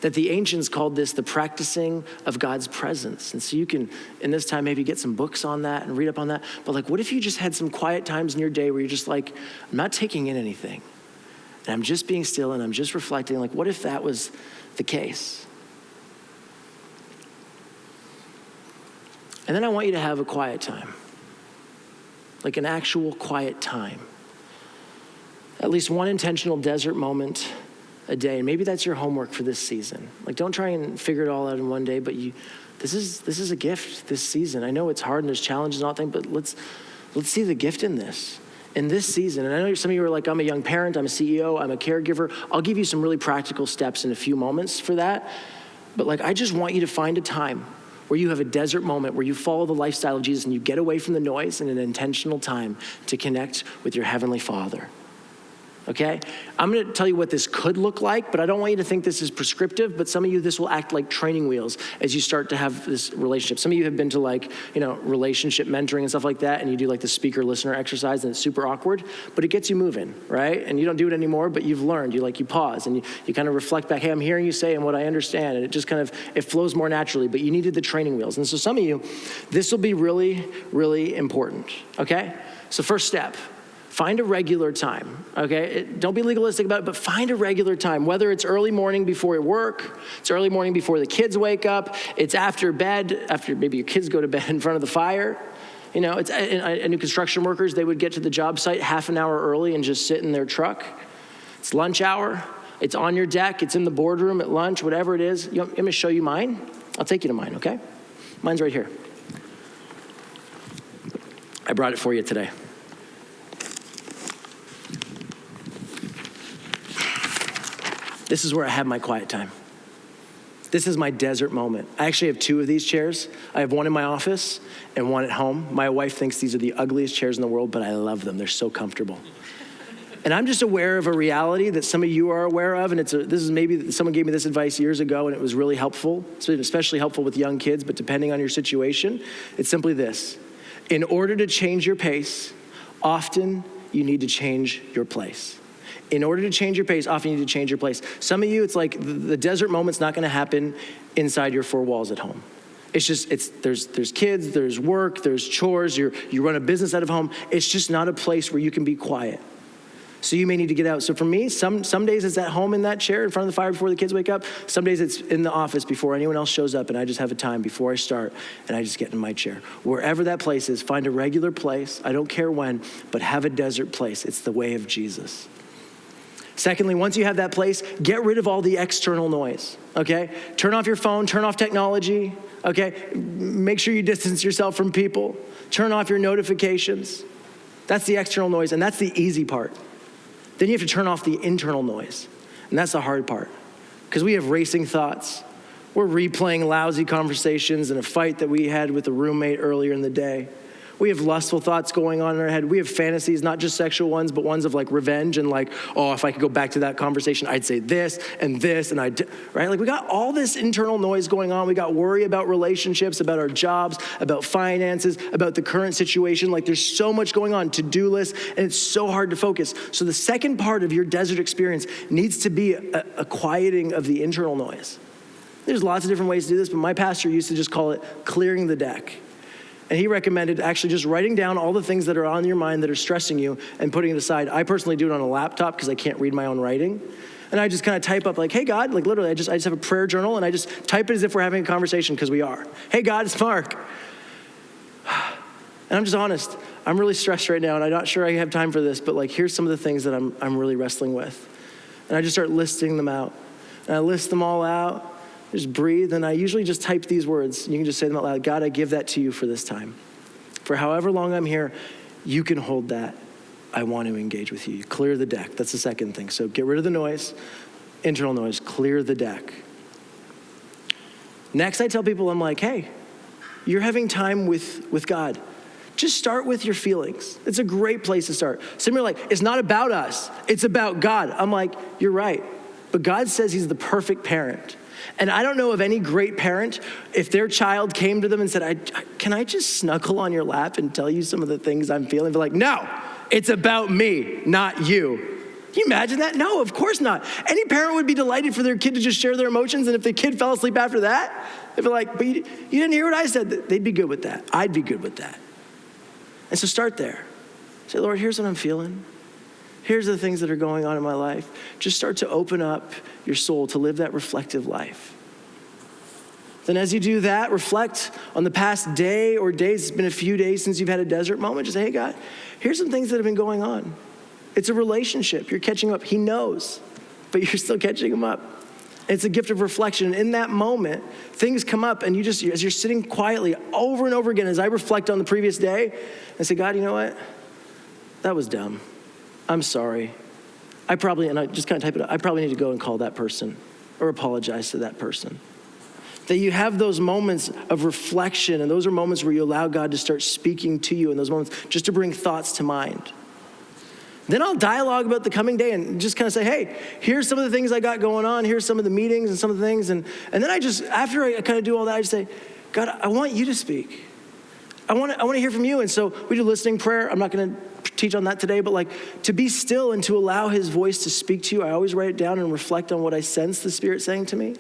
That the ancients called this the practicing of God's presence. And so you can, in this time, maybe get some books on that and read up on that. But like, what if you just had some quiet times in your day where you're just like, I'm not taking in anything. And I'm just being still and I'm just reflecting. Like, what if that was the case? And then I want you to have a quiet time. Like an actual quiet time. At least one intentional desert moment a day. And maybe that's your homework for this season. Like, don't try and figure it all out in one day, but this is a gift this season. I know it's hard and there's challenges and all things, but let's see the gift in this. In this season, and I know some of you are like, I'm a young parent, I'm a CEO, I'm a caregiver. I'll give you some really practical steps in a few moments for that. But like, I just want you to find a time where you have a desert moment, where you follow the lifestyle of Jesus and you get away from the noise in an intentional time to connect with your Heavenly Father. Okay? I'm going to tell you what this could look like, but I don't want you to think this is prescriptive, but some of you, this will act like training wheels as you start to have this relationship. Some of you have been to like, relationship mentoring and stuff like that, and you do like the speaker listener exercise, and it's super awkward, but it gets you moving, right? And you don't do it anymore, but you've learned. You pause and you kind of reflect back, hey, I'm hearing you say and what I understand, and it just kind of, it flows more naturally, but you needed the training wheels. And so some of you, this will be really, really important, okay? So first step, find a regular time, okay? Don't be legalistic about it, but find a regular time, whether it's early morning before your work, it's early morning before the kids wake up, it's after bed, after maybe your kids go to bed in front of the fire. You know, I knew construction workers, they would get to the job site half an hour early and just sit in their truck. It's lunch hour. It's on your deck. It's in the boardroom at lunch, whatever it is. You want me to show you mine? I'll take you to mine, okay? Mine's right here. I brought it for you today. This is where I have my quiet time. This is my desert moment. I actually have 2 of these chairs. I have one in my office and one at home. My wife thinks these are the ugliest chairs in the world, but I love them. They're so comfortable. And I'm just aware of a reality that some of you are aware of, and this is maybe someone gave me this advice years ago, and it was really helpful. It's been especially helpful with young kids, but depending on your situation, it's simply this. In order to change your pace, often you need to change your place. In order to change your pace, often you need to change your place. Some of you, it's like the desert moment's not going to happen inside your 4 walls at home. It's just, there's kids, there's work, there's chores, you run a business out of home. It's just not a place where you can be quiet. So you may need to get out. So for me, some days it's at home in that chair in front of the fire before the kids wake up. Some days it's in the office before anyone else shows up, and I just have a time before I start, and I just get in my chair. Wherever that place is, find a regular place. I don't care when, but have a desert place. It's the way of Jesus. Secondly, once you have that place, get rid of all the external noise, okay? Turn off your phone, turn off technology, okay? Make sure you distance yourself from people. Turn off your notifications. That's the external noise, and that's the easy part. Then you have to turn off the internal noise, and that's the hard part, because we have racing thoughts. We're replaying lousy conversations and a fight that we had with a roommate earlier in the day. We have lustful thoughts going on in our head. We have fantasies, not just sexual ones, but ones of like revenge and like, oh, if I could go back to that conversation, I'd say this, and right? Like we got all this internal noise going on. We got worry about relationships, about our jobs, about finances, about the current situation. Like there's so much going on, to-do lists, and it's so hard to focus. So the second part of your desert experience needs to be a quieting of the internal noise. There's lots of different ways to do this, but my pastor used to just call it clearing the deck. And he recommended actually just writing down all the things that are on your mind that are stressing you and putting it aside. I personally do it on a laptop because I can't read my own writing. And I just kind of type up like, hey God, like literally I just have a prayer journal and I just type it as if we're having a conversation, because we are. Hey God, it's Mark. And I'm just honest. I'm really stressed right now and I'm not sure I have time for this, but like here's some of the things that I'm really wrestling with. And I just start listing them out. And I list them all out. Just breathe, and I usually just type these words. You can just say them out loud. God, I give that to you for this time. For however long I'm here, you can hold that. I want to engage with you. Clear the deck. That's the second thing. So get rid of the noise, internal noise, clear the deck. Next, I tell people, I'm like, hey, you're having time with God. Just start with your feelings. It's a great place to start. Some are like, it's not about us. It's about God. I'm like, you're right. But God says he's the perfect parent. And I don't know of any great parent, if their child came to them and said, can I just snuggle on your lap and tell you some of the things I'm feeling? They're like, no, it's about me, not you. Can you imagine that? No, of course not. Any parent would be delighted for their kid to just share their emotions, and if the kid fell asleep after that, they'd be like, but you didn't hear what I said. They'd be good with that. I'd be good with that. And so start there. Say, Lord, here's what I'm feeling. Here's the things that are going on in my life. Just start to open up your soul to live that reflective life. Then as you do that, reflect on the past day or days. It's been a few days since you've had a desert moment. Just say, hey, God, here's some things that have been going on. It's a relationship. You're catching up. He knows, but you're still catching him up. It's a gift of reflection. In that moment, things come up, and as you're sitting quietly over and over again, as I reflect on the previous day, I say, God, you know what? That was dumb. I'm sorry. And I just kind of type it out, I probably need to go and call that person or apologize to that person. That you have those moments of reflection, and those are moments where you allow God to start speaking to you in those moments, just to bring thoughts to mind. Then I'll dialogue about the coming day and just kind of say, hey, here's some of the things I got going on. Here's some of the meetings and some of the things. And then after I kind of do all that, I just say, God, I want you to speak. I want to hear from you. And so we do listening prayer. I'm not going to teach on that today, but like to be still and to allow his voice to speak to you. I always write it down and reflect on what I sense the Spirit saying to me.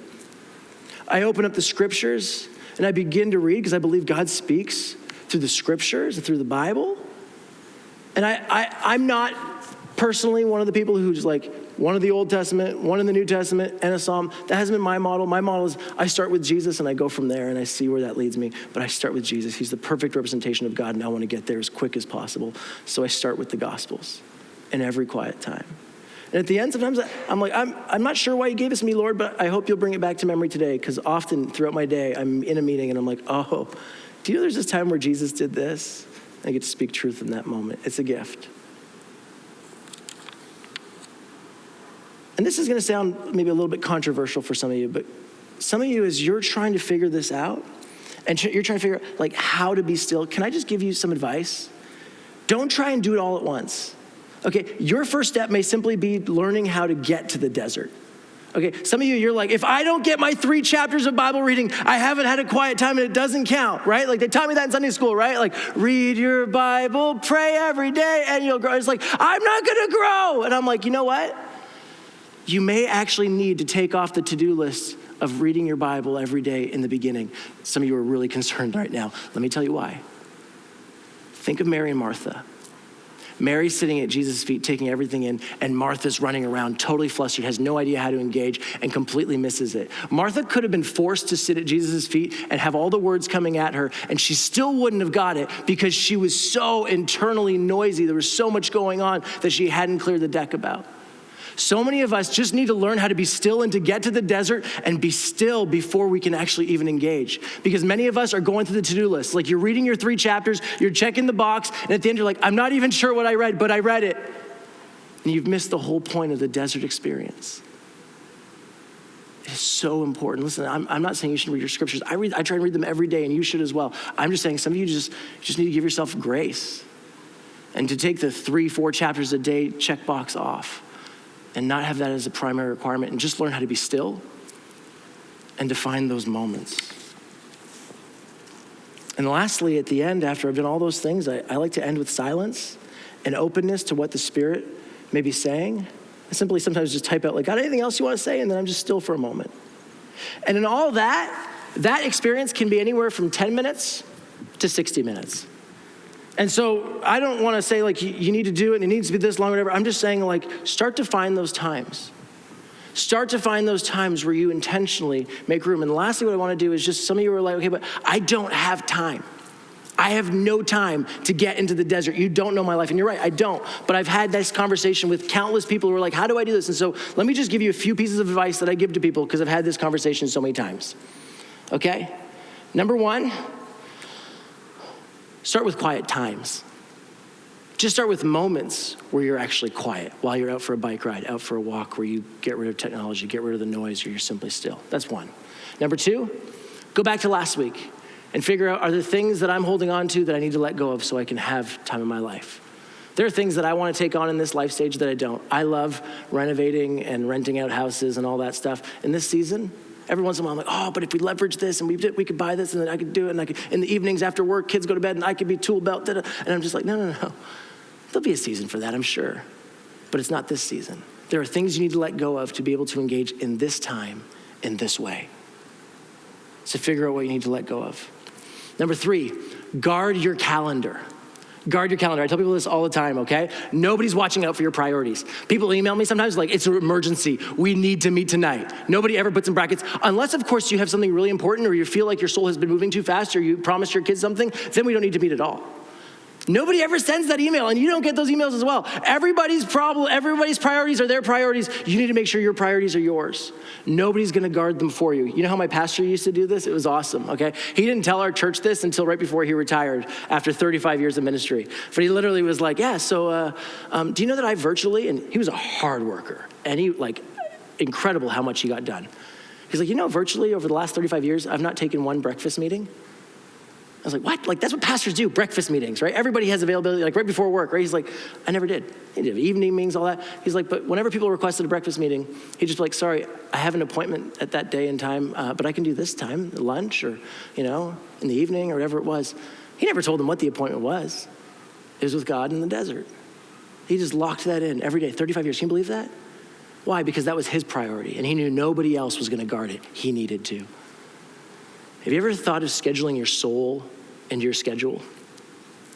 I open up the scriptures and I begin to read, because I believe God speaks through the scriptures and through the Bible. And I'm not personally one of the people who's like one of the Old Testament, one in the New Testament, and a Psalm. That hasn't been my model. My model is I start with Jesus and I go from there and I see where that leads me. But I start with Jesus. He's the perfect representation of God, and I want to get there as quick as possible. So I start with the Gospels in every quiet time. And at the end, sometimes I'm like, I'm not sure why you gave this to me, Lord, but I hope you'll bring it back to memory today, because often throughout my day, I'm in a meeting and I'm like, oh, do you know there's this time where Jesus did this? I get to speak truth in that moment. It's a gift. And this is going to sound maybe a little bit controversial for some of you, but some of you, as you're trying to figure this out, and you're trying to figure out like how to be still, can I just give you some advice? Don't try and do it all at once. Okay, your first step may simply be learning how to get to the desert. Okay, some of you, you're like, if I don't get my 3 chapters of Bible reading, I haven't had a quiet time and it doesn't count, right? Like they taught me that in Sunday school, right? Like read your Bible, pray every day, and you'll grow. It's like, I'm not gonna grow. And I'm like, you know what? You may actually need to take off the to-do list of reading your Bible every day in the beginning. Some of you are really concerned right now. Let me tell you why. Think of Mary and Martha. Mary's sitting at Jesus' feet, taking everything in, and Martha's running around, totally flustered, has no idea how to engage, and completely misses it. Martha could have been forced to sit at Jesus' feet and have all the words coming at her, and she still wouldn't have got it because she was so internally noisy. There was so much going on that she hadn't cleared the deck about. So many of us just need to learn how to be still and to get to the desert and be still before we can actually even engage. Because many of us are going through the to-do list. Like you're reading your 3 chapters, you're checking the box, and at the end you're like, I'm not even sure what I read, but I read it. And you've missed the whole point of the desert experience. It's so important. Listen, I'm not saying you should read your scriptures. I try and read them every day, and you should as well. I'm just saying some of you just need to give yourself grace and to take the 3-4 chapters a day checkbox off. And not have that as a primary requirement, and just learn how to be still and to find those moments. And lastly, at the end, after I've done all those things, I like to end with silence and openness to what the Spirit may be saying. I simply sometimes just type out, like, got anything else you want to say? And then I'm just still for a moment. And in all that experience can be anywhere from 10 minutes to 60 minutes. And so I don't want to say like you need to do it and it needs to be this long or whatever. I'm just saying like start to find those times. Start to find those times where you intentionally make room. And lastly, what I want to do is just some of you are like, okay, but I don't have time. I have no time to get into the desert. You don't know my life. And you're right, I don't. But I've had this conversation with countless people who are like, how do I do this? And so let me just give you a few pieces of advice that I give to people because I've had this conversation so many times. Okay? Number 1, start with quiet times. Just start with moments where you're actually quiet while you're out for a bike ride, out for a walk, where you get rid of technology, get rid of the noise, or you're simply still. That's 1. Number 2, go back to last week and figure out, are there things that I'm holding on to that I need to let go of so I can have time in my life? There are things that I want to take on in this life stage that I don't. I love renovating and renting out houses and all that stuff. In this season, every once in a while, I'm like, oh, but if we leverage this and we could buy this and then I could do it. And I could, in the evenings after work, kids go to bed and I could be tool belt. And I'm just like, no. There'll be a season for that, I'm sure. But it's not this season. There are things you need to let go of to be able to engage in this time, in this way. So figure out what you need to let go of. Number 3, guard your calendar. Guard your calendar. I tell people this all the time, okay? Nobody's watching out for your priorities. People email me sometimes like, it's an emergency. We need to meet tonight. Nobody ever puts in brackets. Unless, of course, you have something really important or you feel like your soul has been moving too fast or you promised your kids something, then we don't need to meet at all. Nobody ever sends that email, and you don't get those emails as well. Everybody's priorities are their priorities. You need to make sure your priorities are yours. Nobody's gonna guard them for you. You know how my pastor used to do this? It was awesome, okay? He didn't tell our church this until right before he retired after 35 years of ministry. But he literally was like, yeah, so do you know that I virtually, and he was a hard worker, and he incredible how much he got done. He's like, you know, virtually over the last 35 years, I've not taken one breakfast meeting. I was like, what? Like, that's what pastors do, breakfast meetings, right? Everybody has availability, like right before work, right? He's like, I never did. He did evening meetings, all that. He's like, but whenever people requested a breakfast meeting, he'd just be like, sorry, I have an appointment at that day and time, but I can do this time, lunch or, in the evening or whatever it was. He never told them what the appointment was. It was with God in the desert. He just locked that in every day, 35 years. Can you believe that? Why? Because that was his priority, and he knew nobody else was gonna guard it. He needed to. Have you ever thought of scheduling your soul into your schedule?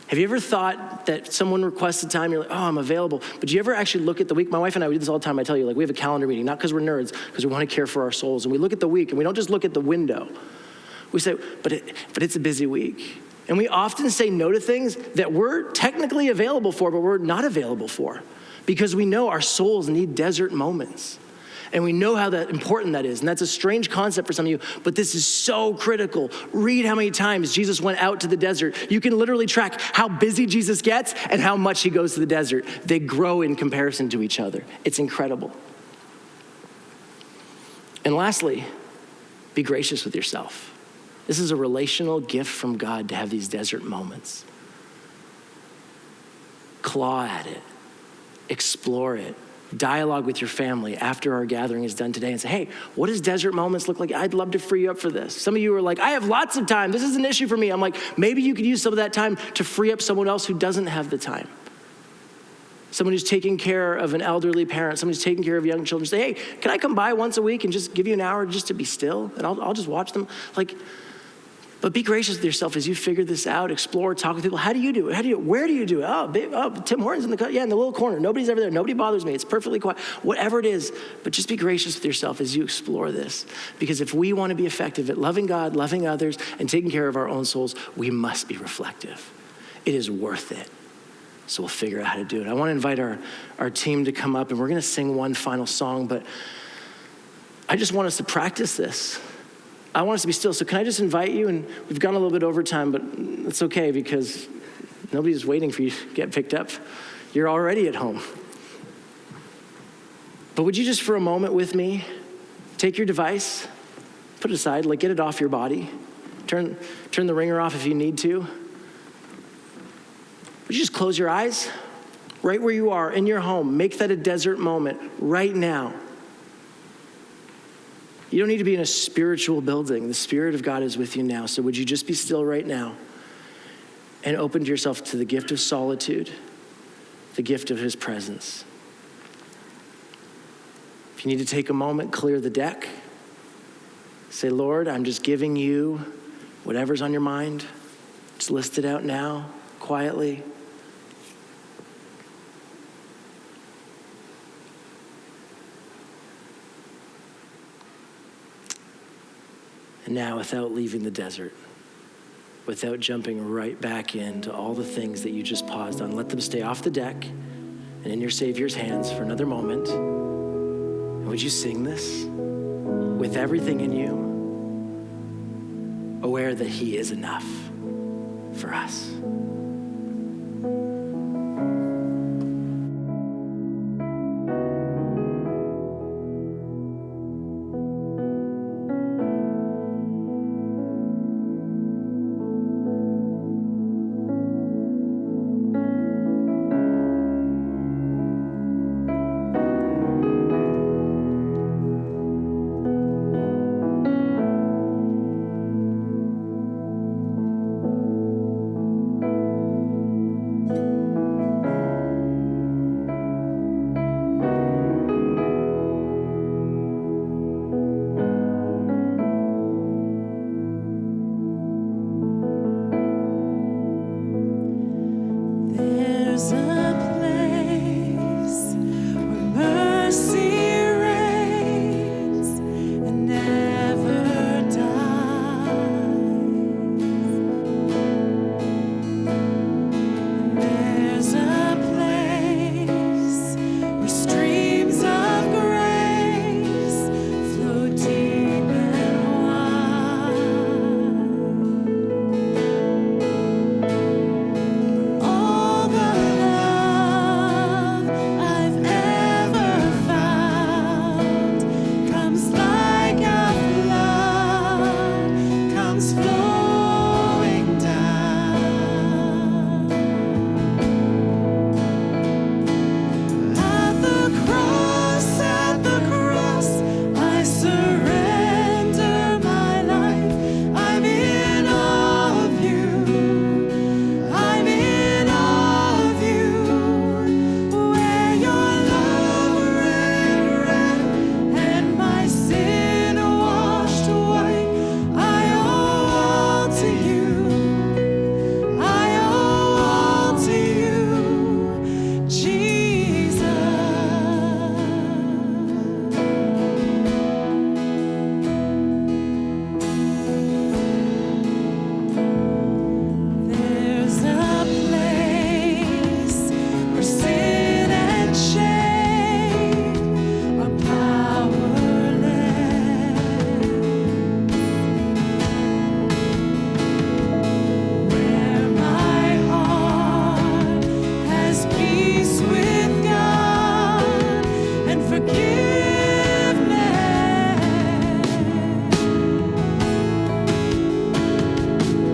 Have Have you ever thought that someone requests a time, you're like, oh, I'm available. But do you ever actually look at the week? My wife and I, we do this all the time. I tell you, like, we have a calendar meeting, not because we're nerds, because we want to care for our souls. And we look at the week, and we don't just look at the window. We say, but it's a busy week. And we often say no to things that we're technically available for, but we're not available for, because we know our souls need desert moments. And we know how important that is. And that's a strange concept for some of you, but this is so critical. Read how many times Jesus went out to the desert. You can literally track how busy Jesus gets and how much he goes to the desert. They grow in comparison to each other. It's incredible. And lastly, be gracious with yourself. This is a relational gift from God to have these desert moments. Claw at it. Explore it. Dialogue with your family after our gathering is done today and say, hey, what does desert moments look like? I'd love to free you up for this. Some of you are like, I have lots of time. This is an issue for me. I'm like, maybe you could use some of that time to free up someone else who doesn't have the time. Someone who's taking care of an elderly parent, someone who's taking care of young children. Say, hey, can I come by once a week and just give you an hour just to be still? And I'll just watch them. But be gracious with yourself as you figure this out, explore, talk with people. How do you do it? Where do you do it? Oh, Tim Hortons in the little corner. Nobody's ever there. Nobody bothers me. It's perfectly quiet. Whatever it is, but just be gracious with yourself as you explore this. Because if we want to be effective at loving God, loving others, and taking care of our own souls, we must be reflective. It is worth it. So we'll figure out how to do it. I want to invite our team to come up, and we're going to sing one final song, but I just want us to practice this. I want us to be still. So can I just invite you? And we've gone a little bit over time, but it's okay because nobody's waiting for you to get picked up. You're already at home. But would you just for a moment with me, take your device, put it aside, get it off your body. Turn the ringer off if you need to. Would you just close your eyes right where you are in your home? Make that a desert moment right now. You don't need to be in a spiritual building. The Spirit of God is with you now. So would you just be still right now and open yourself to the gift of solitude, the gift of his presence. If you need to take a moment, clear the deck. Say, Lord, I'm just giving you whatever's on your mind. Just list it out now, quietly. And now, without leaving the desert, without jumping right back into all the things that you just paused on, let them stay off the deck and in your Savior's hands for another moment. And would you sing this with everything in you, aware that he is enough for us? All the sin and shame are powerless. Where my heart has peace with God and forgiveness,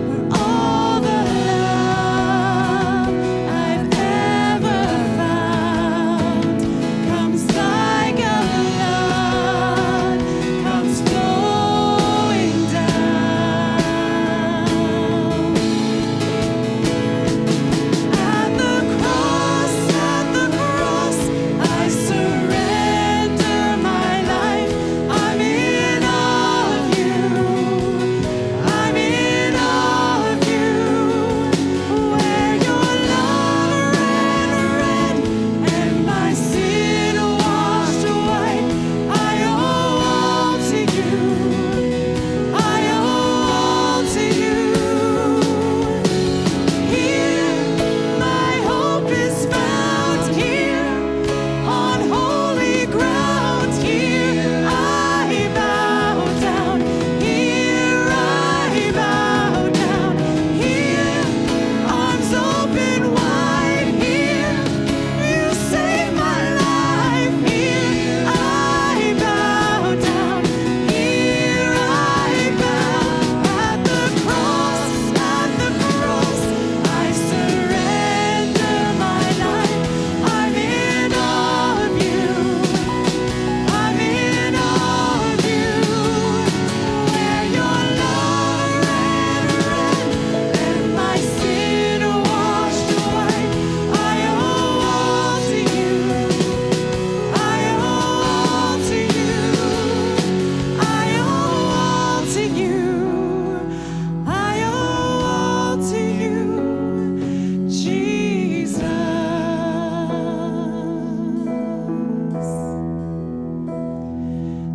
where all the love I've ever found comes like a flood, comes flowing down. At the cross, I surrender my life. I'm in awe of you. I'm in awe of you. Where your love ran and my sin washed white. I owe all to you. I owe all to you. Here, my hope is found. Here, on holy ground. Here, I bow down. Here, I bow down. Here, arms open wide. Here, you save my life. Here, I bow down. Here, I bow. At the cross, I surrender my life. I'm in awe of you. I'm in awe of you. Where your love ran and my sin washed white. I owe all to you. I owe all to you. I owe all to you. I owe all to you, Jesus.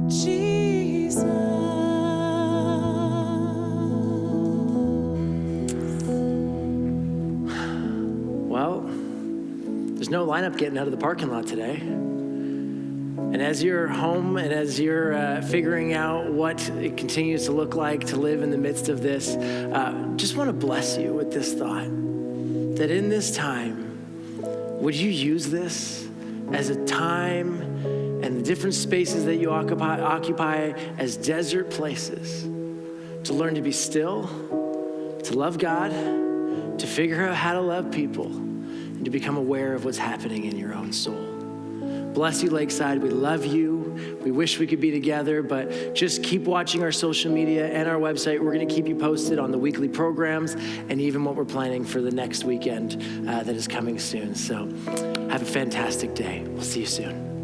Jesus. Well, there's no lineup getting out of the parking lot today. And as you're home and as you're figuring out what it continues to look like to live in the midst of this, just want to bless you with this thought that in this time, would you use this as a time and the different spaces that you occupy as desert places to learn to be still, to love God, to figure out how to love people, and to become aware of what's happening in your own soul. Bless you, Lakeside. We love you. We wish we could be together, but just keep watching our social media and our website. We're going to keep you posted on the weekly programs and even what we're planning for the next weekend that is coming soon. So have a fantastic day. We'll see you soon.